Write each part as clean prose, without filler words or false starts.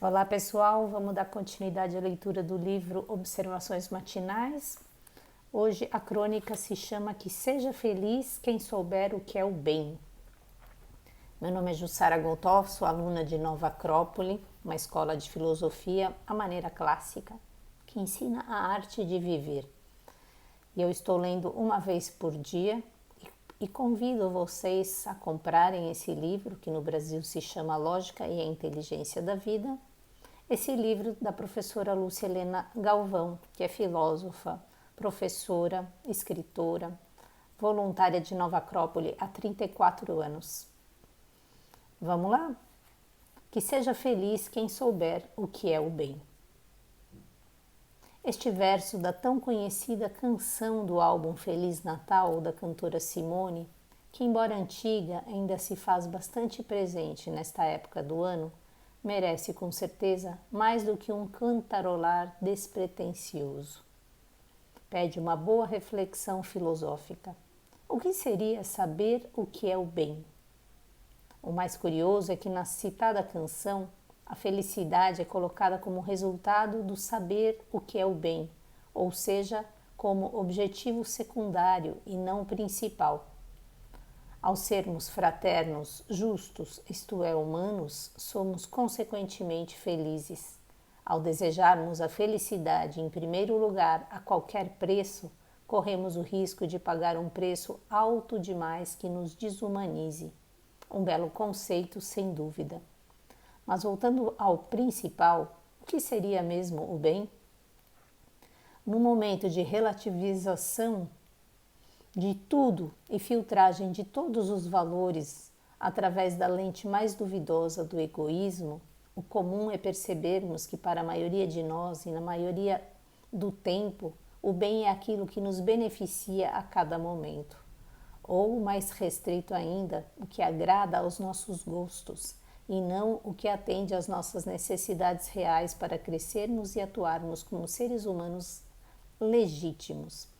Olá pessoal, vamos dar continuidade à leitura do livro Observações Matinais. Hoje a crônica se chama Que Seja Feliz Quem Souber o que é o Bem. Meu nome é Jussara Goltoff, sou aluna de Nova Acrópole, uma escola de filosofia à maneira clássica, que ensina a arte de viver. E eu estou lendo uma vez por dia e convido vocês a comprarem esse livro, que no Brasil se chama Lógica e a Inteligência da Vida. Esse livro da professora Lúcia Helena Galvão, que é filósofa, professora, escritora, voluntária de Nova Acrópole há 34 anos. Vamos lá? Que seja feliz quem souber o que é o bem. Este verso da tão conhecida canção do álbum Feliz Natal, da cantora Simone, que embora antiga, ainda se faz bastante presente nesta época do ano, merece com certeza mais do que um cantarolar despretensioso. Pede uma boa reflexão filosófica. O que seria saber o que é o bem? O mais curioso é que na citada canção, a felicidade é colocada como resultado do saber o que é o bem, ou seja, como objetivo secundário e não principal. Ao sermos fraternos, justos, isto é, humanos, somos consequentemente felizes. Ao desejarmos a felicidade em primeiro lugar a qualquer preço, corremos o risco de pagar um preço alto demais que nos desumanize. Um belo conceito, sem dúvida. Mas voltando ao principal, o que seria mesmo o bem? No momento de relativização de tudo e filtragem de todos os valores através da lente mais duvidosa do egoísmo, o comum é percebermos que para a maioria de nós e na maioria do tempo, o bem é aquilo que nos beneficia a cada momento. Ou, mais restrito ainda, o que agrada aos nossos gostos e não o que atende às nossas necessidades reais para crescermos e atuarmos como seres humanos legítimos.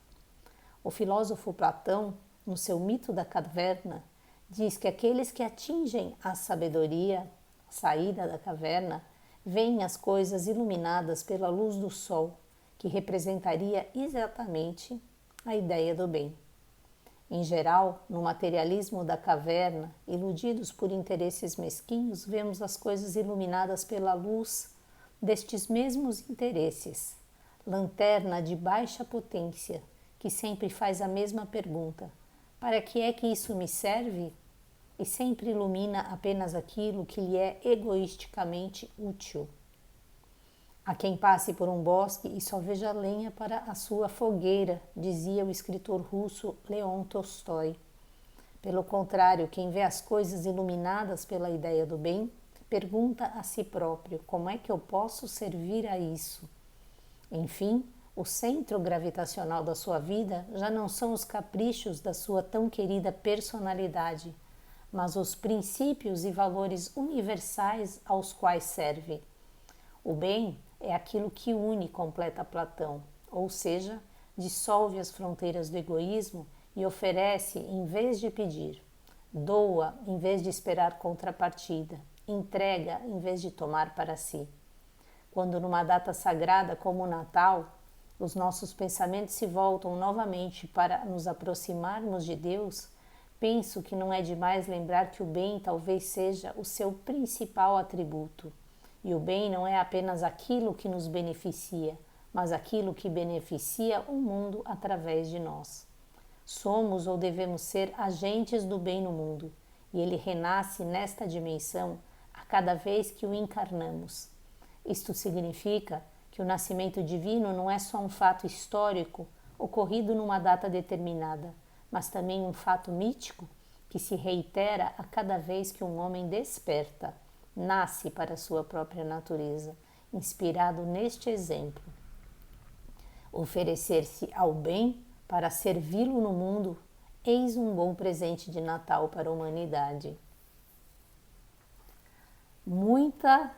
O filósofo Platão, no seu Mito da Caverna, diz que aqueles que atingem a sabedoria, a saída da caverna, veem as coisas iluminadas pela luz do sol, que representaria exatamente a ideia do bem. Em geral, no materialismo da caverna, iludidos por interesses mesquinhos, vemos as coisas iluminadas pela luz destes mesmos interesses. Lanterna de baixa potência, que sempre faz a mesma pergunta: para que é que isso me serve? E sempre ilumina apenas aquilo que lhe é egoisticamente útil. Há quem passe por um bosque e só veja lenha para a sua fogueira, dizia o escritor russo Leon Tolstói. Pelo contrário, quem vê as coisas iluminadas pela ideia do bem, pergunta a si próprio: como é que eu posso servir a isso? Enfim, o centro gravitacional da sua vida já não são os caprichos da sua tão querida personalidade, mas os princípios e valores universais aos quais serve. O bem é aquilo que une, completa Platão, ou seja, dissolve as fronteiras do egoísmo e oferece em vez de pedir, doa em vez de esperar contrapartida, entrega em vez de tomar para si. Quando numa data sagrada como o Natal, os nossos pensamentos se voltam novamente para nos aproximarmos de Deus, penso que não é demais lembrar que o bem talvez seja o seu principal atributo. E o bem não é apenas aquilo que nos beneficia, mas aquilo que beneficia o mundo através de nós. Somos ou devemos ser agentes do bem no mundo, e ele renasce nesta dimensão a cada vez que o encarnamos. Isto significa que o nascimento divino não é só um fato histórico ocorrido numa data determinada, mas também um fato mítico que se reitera a cada vez que um homem desperta, nasce para a sua própria natureza, inspirado neste exemplo. Oferecer-se ao bem para servi-lo no mundo, eis um bom presente de Natal para a humanidade. Muita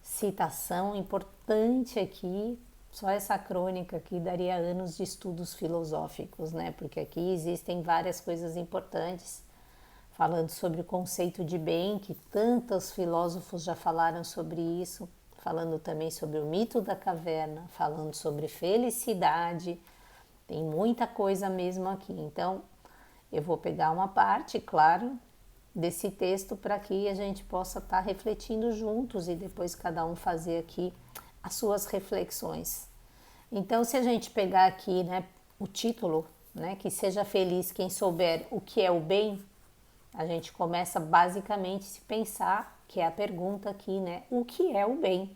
citação importante aqui, só essa crônica aqui daria anos de estudos filosóficos, né? Porque aqui existem várias coisas importantes, falando sobre o conceito de bem, que tantos filósofos já falaram sobre isso, falando também sobre o mito da caverna, falando sobre felicidade. Tem muita coisa mesmo aqui. Então, eu vou pegar uma parte, claro, desse texto para que a gente possa estar refletindo juntos e depois cada um fazer aqui as suas reflexões. Então, se a gente pegar aqui, né, o título, né, que seja feliz quem souber o que é o bem, a gente começa basicamente a se pensar, que é a pergunta aqui, né, o que é o bem?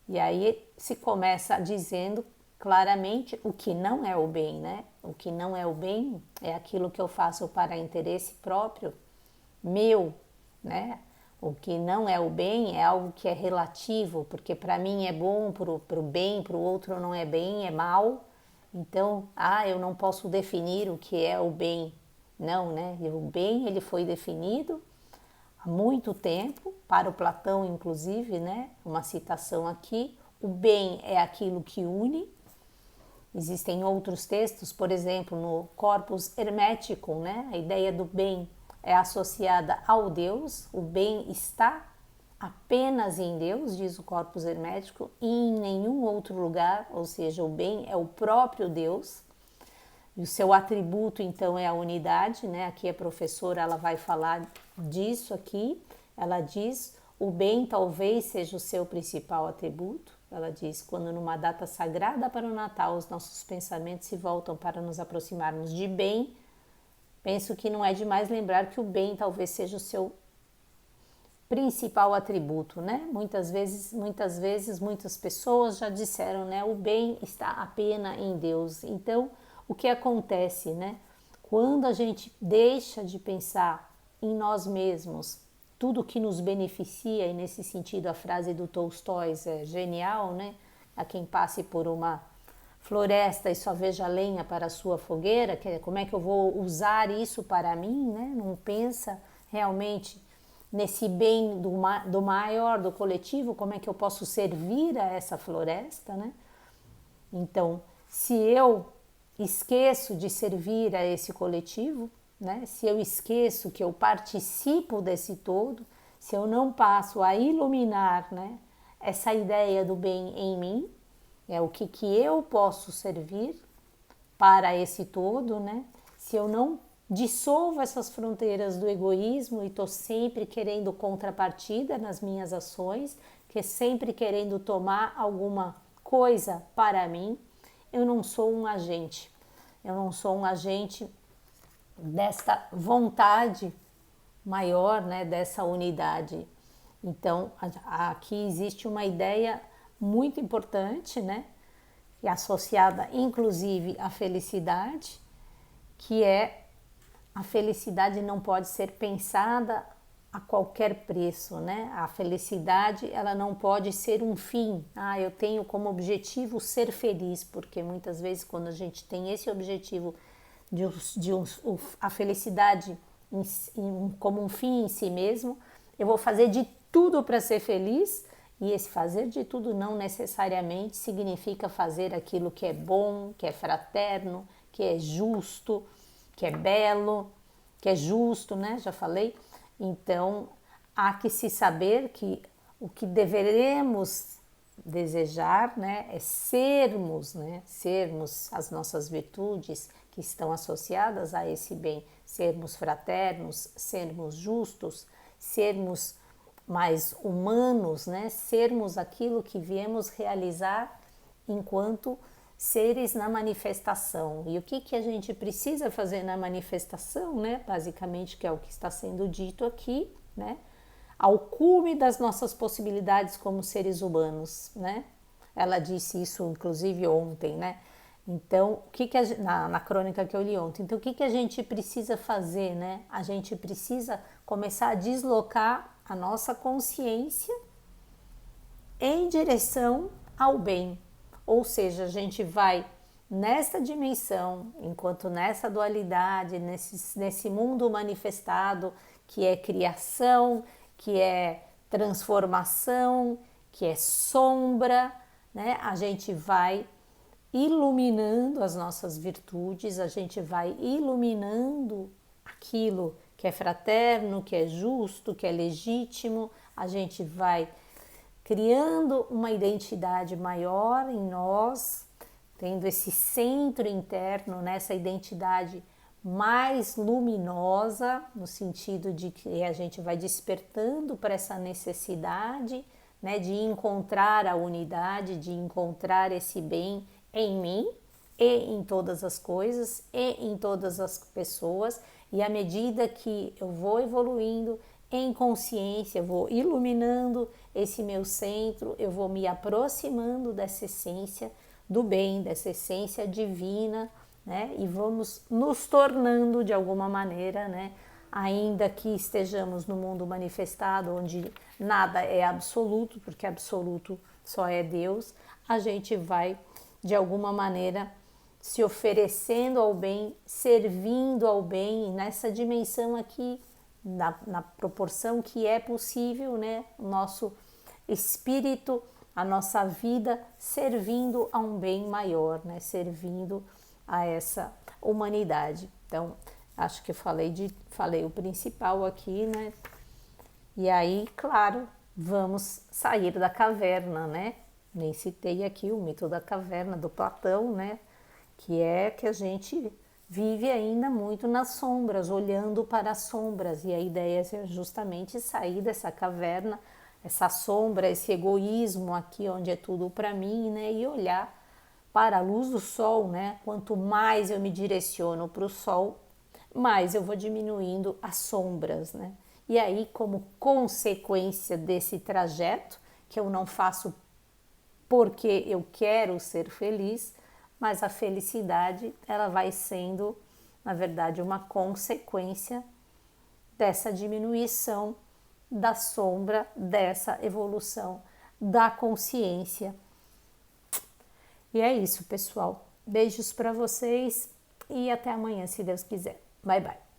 E aí se começa dizendo claramente o que não é o bem, né? O que não é o bem é aquilo que eu faço para interesse próprio, meu, né? O que não é o bem é algo que é relativo, porque para mim é bom, para o bem, para o outro não é bem, é mal. Então, eu não posso definir o que é o bem. Não, né? O bem ele foi definido há muito tempo, para o Platão inclusive, né? Uma citação aqui, o bem é aquilo que une. Existem outros textos, por exemplo, no Corpus Hermeticum, né? A ideia do bem é associada ao Deus, o bem está apenas em Deus, diz o Corpus Hermético, e em nenhum outro lugar, ou seja, o bem é o próprio Deus. E o seu atributo, então, é a unidade, né? Aqui a professora, ela vai falar disso aqui. Ela diz, o bem talvez seja o seu principal atributo. Ela diz, quando numa data sagrada para o Natal, os nossos pensamentos se voltam para nos aproximarmos de bem, penso que não é demais lembrar que o bem talvez seja o seu principal atributo, né? Muitas vezes, muitas pessoas já disseram, né? O bem está apenas em Deus. Então, o que acontece, né? Quando a gente deixa de pensar em nós mesmos, tudo que nos beneficia, e nesse sentido a frase do Tolstói é genial, né? A quem passe por uma floresta e só veja lenha para a sua fogueira, que é como é que eu vou usar isso para mim, né? Não pensa realmente nesse bem do maior, do coletivo, como é que eu posso servir a essa floresta, né? Então, se eu esqueço de servir a esse coletivo, né? Se eu esqueço que eu participo desse todo, se eu não passo a iluminar, né, essa ideia do bem em mim, o que eu posso servir para esse todo, né? Se eu não dissolvo essas fronteiras do egoísmo e estou sempre querendo contrapartida nas minhas ações, que sempre querendo tomar alguma coisa para mim, eu não sou um agente. Eu não sou um agente desta vontade maior, né, dessa unidade. Então, aqui existe uma ideia muito importante, né, e associada inclusive à felicidade, que é a felicidade não pode ser pensada a qualquer preço, né? A felicidade, ela não pode ser um fim. Eu tenho como objetivo ser feliz, porque muitas vezes quando a gente tem esse objetivo a felicidade como um fim em si mesmo, eu vou fazer de tudo para ser feliz, e esse fazer de tudo não necessariamente significa fazer aquilo que é bom, que é fraterno, que é justo, que é belo, que é justo, né? Já falei. Então, há que se saber que o que deveremos desejar, né, é sermos, né, sermos as nossas virtudes que estão associadas a esse bem, sermos fraternos, sermos justos, sermos mais humanos, né, sermos aquilo que viemos realizar enquanto seres na manifestação. E o que a gente precisa fazer na manifestação, né? Basicamente, que é o que está sendo dito aqui, né? Ao cume das nossas possibilidades como seres humanos, né? Ela disse isso, inclusive, ontem, né? Então, na crônica que eu li ontem, então o que a gente precisa fazer, né? A gente precisa começar a deslocar a nossa consciência em direção ao bem. Ou seja, a gente vai nessa dimensão, enquanto nessa dualidade, nesse mundo manifestado, que é criação, que é transformação, que é sombra, né? A gente vai iluminando as nossas virtudes, a gente vai iluminando aquilo que é fraterno, que é justo, que é legítimo, a gente vai criando uma identidade maior em nós, tendo esse centro interno, nessa identidade mais luminosa, no sentido de que a gente vai despertando para essa necessidade, né, de encontrar a unidade, de encontrar esse bem em mim e em todas as coisas e em todas as pessoas. E à medida que eu vou evoluindo em consciência, eu vou iluminando esse meu centro, eu vou me aproximando dessa essência do bem, dessa essência divina, né? E vamos nos tornando de alguma maneira, né? Ainda que estejamos no mundo manifestado, onde nada é absoluto, porque absoluto só é Deus, a gente vai de alguma maneira se oferecendo ao bem, servindo ao bem, nessa dimensão aqui, na proporção que é possível, né? O nosso espírito, a nossa vida servindo a um bem maior, né? Servindo a essa humanidade. Então, acho que eu falei o principal aqui, né? E aí, claro, vamos sair da caverna, né? Nem citei aqui o mito da caverna do Platão, né? Que é que a gente vive ainda muito nas sombras, olhando para as sombras, e a ideia é justamente sair dessa caverna, essa sombra, esse egoísmo aqui onde é tudo para mim, né, e olhar para a luz do sol, né? Quanto mais eu me direciono para o sol, mais eu vou diminuindo as sombras, né? E aí, como consequência desse trajeto, que eu não faço porque eu quero ser feliz, mas a felicidade, ela vai sendo, na verdade, uma consequência dessa diminuição da sombra, dessa evolução da consciência. E é isso, pessoal. Beijos para vocês e até amanhã, se Deus quiser. Bye, bye.